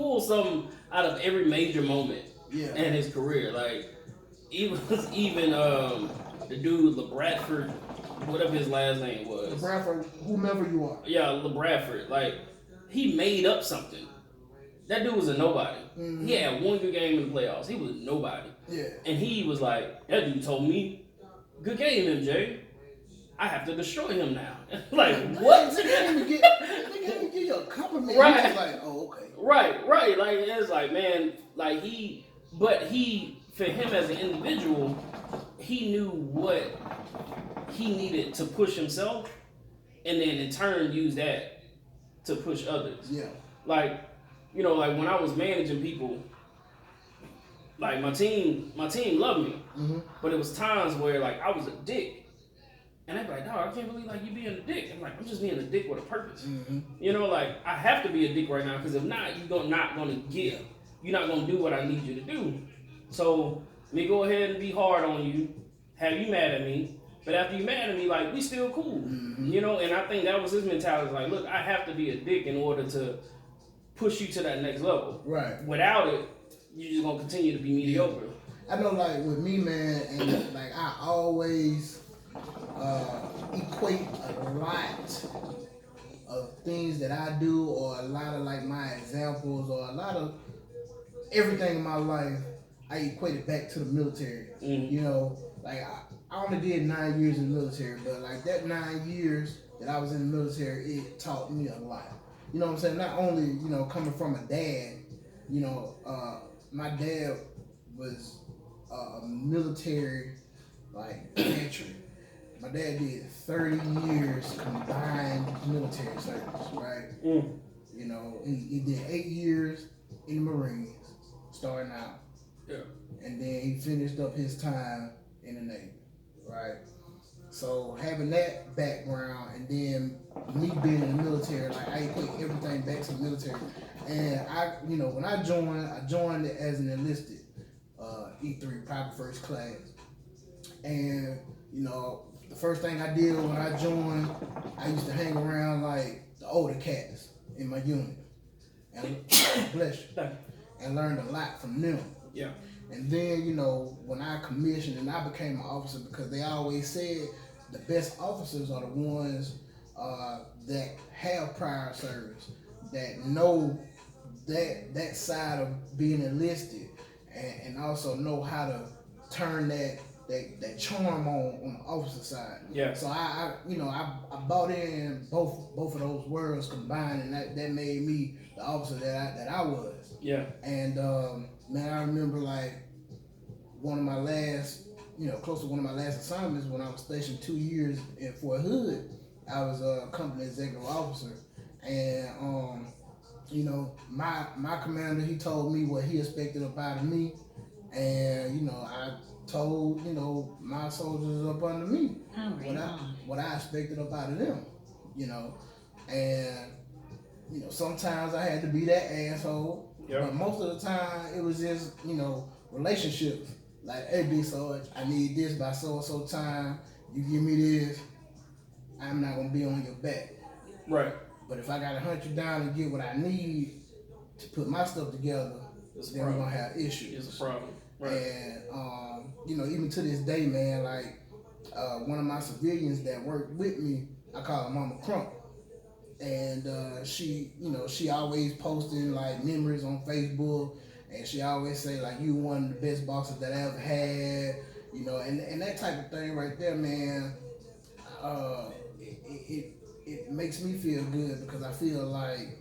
pull something out of every major moment Yeah. in his career. Like even the dude LeBradford, whatever his last name was. Bradford, whomever you are. Yeah, LeBradford. Like he made up something. That dude was a nobody. He had one good game in the playoffs. He was nobody. Yeah. And he was like, that dude told me, good game, MJ. I have to destroy him now. Like, what? They can't even give you a compliment. Right. He's like, oh, okay. Right. Like, it's like, man, like for him as an individual, he knew what he needed to push himself and then in turn use that to push others. Yeah. Like, like when I was managing people, like my team loved me, but it was times where like I was a dick. And they'd be like, dog, I can't believe like you being a dick. I'm like, I'm just being a dick with a purpose. Like I have to be a dick right now because if not, you're not gonna do what I need you to do. So let me go ahead and be hard on you, have you mad at me, but after you mad at me, like we still cool. And I think that was his mentality. Like, look, I have to be a dick in order to push you to that next level. Right. Without it, you're just gonna continue to be mediocre. I know, like with me, man, and like I always equate a lot of things that I do, or a lot of like my examples, or a lot of everything in my life. I equate it back to the military. Like I only did 9 years in the military, but like that 9 years that I was in the military, it taught me a lot. You know what I'm saying? Not only, coming from a dad, my dad was a military, like, veteran. My dad did 30 years combined military service, right? He did 8 years in the Marines, starting out. Yeah. And then he finished up his time in the Navy, right? So having that background and then me being in the military, like I equate everything back to the military. And when I joined it as an enlisted E3, private first class. And, the first thing I did when I joined, I used to hang around like the older cats in my unit. And bless you. And learned a lot from them. Yeah. And then, when I commissioned and I became an officer, because they always said the best officers are the ones that have prior service, that know that side of being enlisted, and also know how to turn that charm on the officer side. Yeah. So I bought in both of those worlds combined, and that made me the officer that I was. Yeah. And man, I remember like one of my last, close to one of my last assignments when I was stationed 2 years in Fort Hood. I was a company executive officer, and my commander, he told me what he expected up out of me, and I told my soldiers up under me what I expected up out of them, and sometimes I had to be that asshole, but most of the time it was just relationships. Like, hey, big Sarge, I need this by so and so time. You give me this, I'm not gonna be on your back. Right. But if I gotta hunt you down and get what I need to put my stuff together, then we're gonna have issues. It's a problem. Right. And even to this day, man, like one of my civilians that worked with me, I call her Mama Crump. And she always posting like memories on Facebook, and she always say like, you one of the best bosses that I ever had, and that type of thing right there, man. It makes me feel good, because I feel like,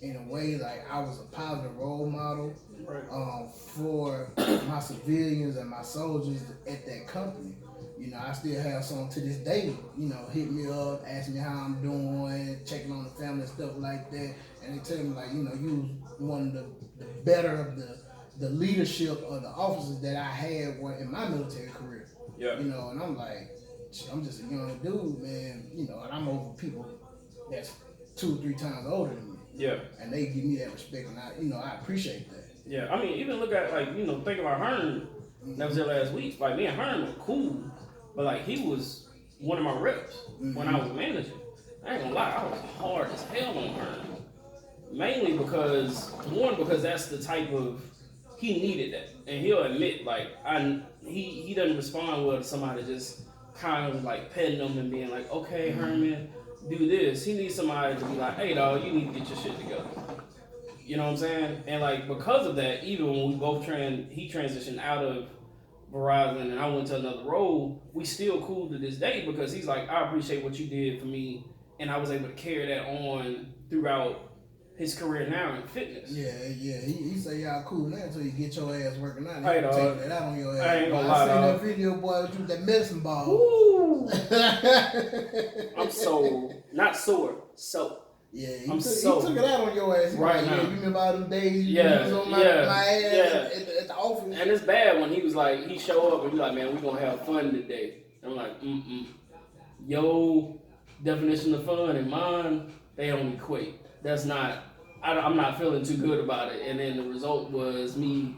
in a way, like I was a positive role model for my civilians and my soldiers at that company. I still have some to this day, hit me up, ask me how I'm doing, checking on the family and stuff like that. And they tell me like, you was one of the better of the leadership of the officers that I had in my military career. Yeah. And I'm like, I'm just a young dude, man, and I'm over people that's 2 or 3 times older than me. Yeah. And they give me that respect, and I appreciate that. Yeah. I mean, even look at like, think about Hearn. That was there last week. Like, me and Hearn were cool, but like he was one of my reps when I was managing. I ain't gonna lie, I was hard as hell on Hearn. Mainly because because that's the type of he needed that, and he'll admit like he doesn't respond well to somebody just kind of like petting him and being like, okay, Herman, do this. He needs somebody to be like, hey, dog, you need to get your shit together. You know what I'm saying? And like because of that, even when we both he transitioned out of Verizon and I went to another role, we still cool to this day because he's like, I appreciate what you did for me, and I was able to carry that on throughout his career now in fitness. Yeah. He say y'all cool now until you get your ass working out. Hey, Take dog. that out on your ass. I ain't gonna lie, I seen dog. that video, boy, with you with that medicine ball. Woo! I'm so not sore, so. Yeah, he I'm took it out on your ass. He right like, now. Yeah, you remember all them days you Yeah, was on my ass at the office. And it's bad when he was like, he show up and be like, man, we gonna have fun today. I'm like, Yo, definition of fun and mine, they don't equate. That's not, I'm not feeling too good about it. And then the result was me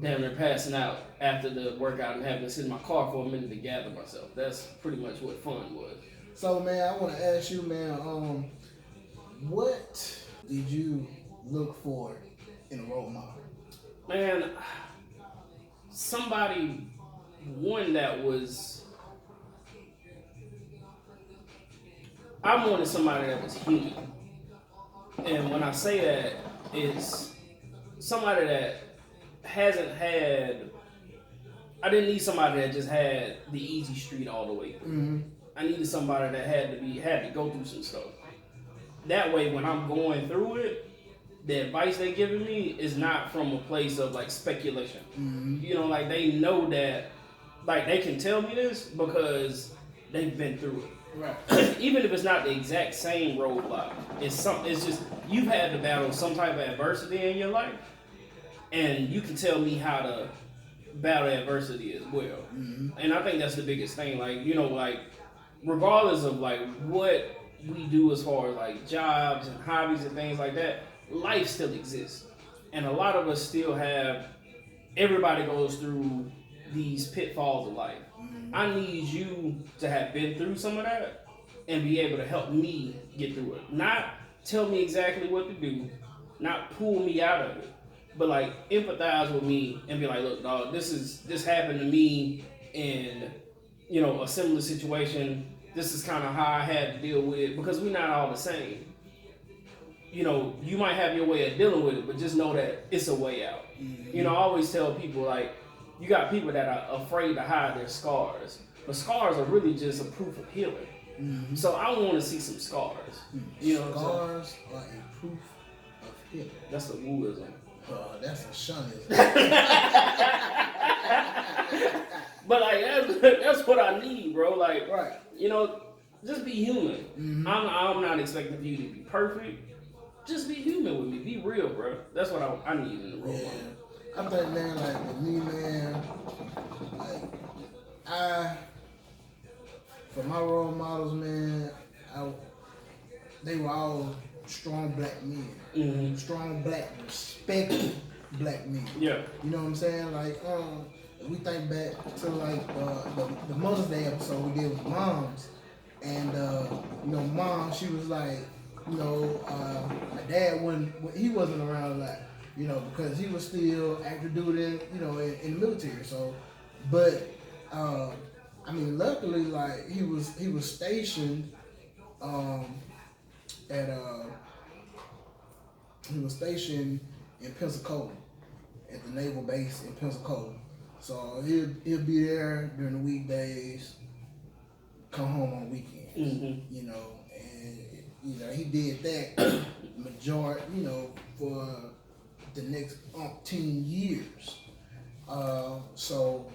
damn near passing out after the workout and having to sit in my car for a minute to gather myself. That's pretty much what fun was. So, man, I want to ask you, man, what did you look for in a role model? Man, one that was, I wanted somebody that was human. And when I say that, it's somebody that hasn't had, I didn't need somebody that just had the easy street all the way through. Mm-hmm. I needed somebody that had to go through some stuff. That way, when I'm going through it, the advice they're giving me is not from a place of like speculation. Mm-hmm. You know, like they know that, like they can tell me this because they've been through it. Right. Even if it's not the exact same roadblock, it's just you've had to battle some type of adversity in your life, and you can tell me how to battle adversity as well. Mm-hmm. And I think that's the biggest thing. Like, you know, like regardless of like what we do as far as like jobs and hobbies and things like that, life still exists. And a lot of us still everybody goes through these pitfalls of life. Mm-hmm. I need you to have been through some of that and be able to help me get through it. Not tell me exactly what to do, not pull me out of it, but like empathize with me and be like, look, dog, this happened to me in, you know, a similar situation. This is kind of how I had to deal with it, because we're not all the same. You know, you might have your way of dealing with it, but just know that it's a way out. Mm-hmm. You know, I always tell people, like, you got people that are afraid to hide their scars, but scars are really just a proof of healing. Mm-hmm. So I want to see some scars. Mm-hmm. You know, scars are a proof of healing. That's a wooism. That's a shunism. But like that's what I need, bro. Like, right. You know, just be human. Mm-hmm. I'm not expecting you to be perfect. Just be human with me. Be real, bro. That's what I need in the role model. I think, man, like with me, man, like for my role models, man, they were all strong black men. Mm-hmm. Strong black, respected black men. Yeah. You know what I'm saying? Like, we think back to like the Mother's Day episode we did with moms, and you know, mom, she was like, you know, my dad wasn't around a lot, you know, because he was still active duty, you know, in the military. So, but I mean, luckily, like he was stationed he was stationed in Pensacola at the naval base in Pensacola. So he'll be there during the weekdays, come home on weekends. Mm-hmm. You know, and you know he did that majority, you know, for the next 10 years. So,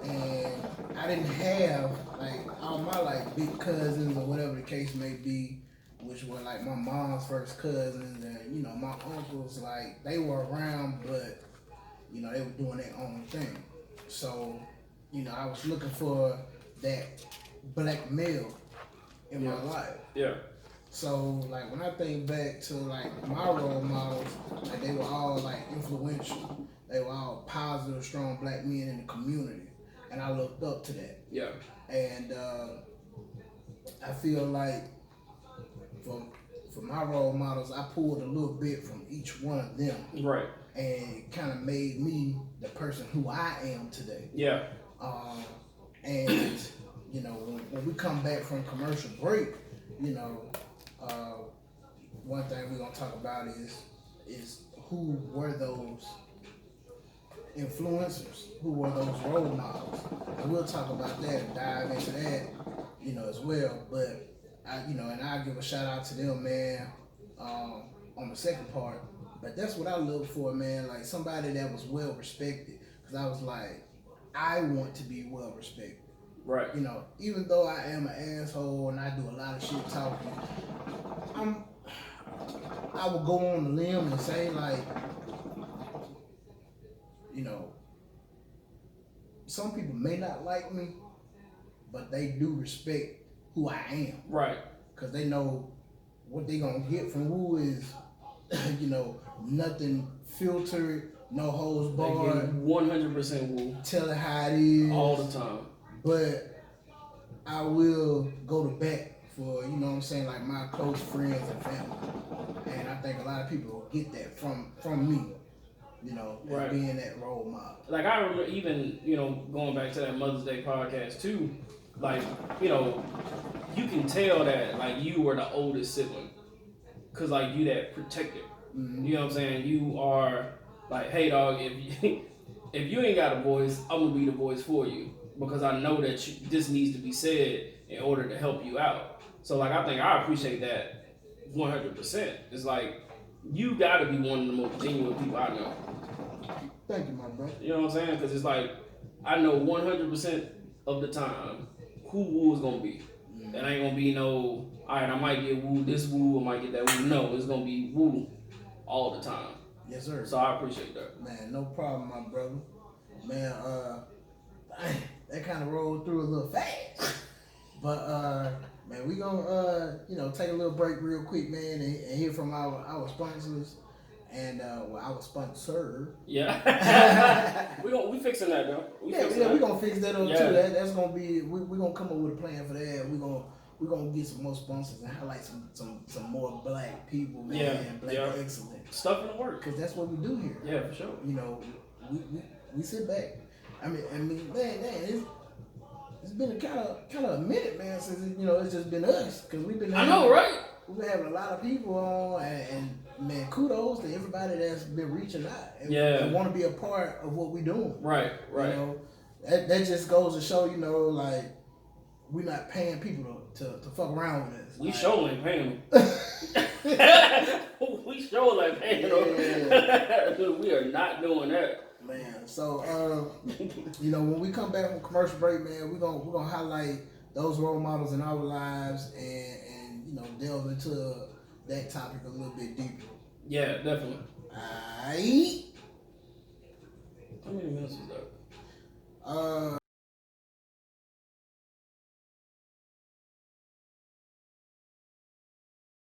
and I didn't have like all my like big cousins or whatever the case may be, which were like my mom's first cousins, and you know my uncles, like they were around, but you know they were doing their own thing. So, you know, I was looking for that black male in my life. Yeah. So, like, when I think back to, like, my role models, like, they were all, like, influential. They were all positive, strong black men in the community. And I looked up to that. Yeah. And I feel like for for my role models, I pulled a little bit from each one of them. Right. And it kind of made me the person who I am today. Yeah. And you know, when we come back from commercial break, you know, one thing we're gonna talk about is who were those influencers, who were those role models, and we'll talk about that and dive into that, you know, as well. But and I'll give a shout out to them, man, on the second part. But that's what I look for, man, like somebody that was well respected, because I was like, I want to be well respected. Right. You know, even though I am an asshole and I do a lot of shit talking, I would go on the limb and say, like, you know, some people may not like me, but they do respect who I am. Right. Because they know what they gonna get from Woo is, you know, nothing filtered, no holds barred. 100% Woo. Tell it how it is. All the time. But I will go to bat for, you know what I'm saying, like my close friends and family. And I think a lot of people will get that from me, you know, right. being that role model. Like I remember even, you know, going back to that Mother's Day podcast too, like, you know, you can tell that like you were the oldest sibling. Cause like you that protected. Mm-hmm. You know what I'm saying? You are like, hey dog, if you ain't got a voice, I'm gonna be the voice for you. Because I know that this needs to be said in order to help you out. So like I think I appreciate that 100%. It's like you gotta be one of the most genuine people I know. Thank you, my brother. You know what I'm saying? Because it's like I know 100% of the time who Woo is gonna be. Mm-hmm. It ain't gonna be no, all right, I might get Woo this Woo, I might get that Woo. No, it's gonna be Woo all the time. Yes, sir. So I appreciate that. Man, no problem, my brother. Man, that kind of rolled through a little fast. But man, we gonna take a little break real quick, man, and hear from our sponsors and our sponsor. Yeah. we fixing that though. We gonna fix that up too. That's gonna be we gonna come up with a plan for that. We're gonna get some more sponsors and highlight some more black people, man, and black excellence. Stuff in the work. Because that's what we do here. Yeah, for sure. You know, we sit back. I mean, man, it's been a kind of a minute, man, since it's just been us, because we've been. I know, right? We've been having a lot of people on, and man, kudos to everybody that's been reaching out and want to be a part of what we're doing. Right. You know, that just goes to show, like we're not paying people to fuck around with us. We sure ain't paying them. We sure ain't paying them. We are not doing that. Man, so when we come back from commercial break, man, we're gonna highlight those role models in our lives and delve into that topic a little bit deeper. Yeah, definitely. Aight. How many minutes is that?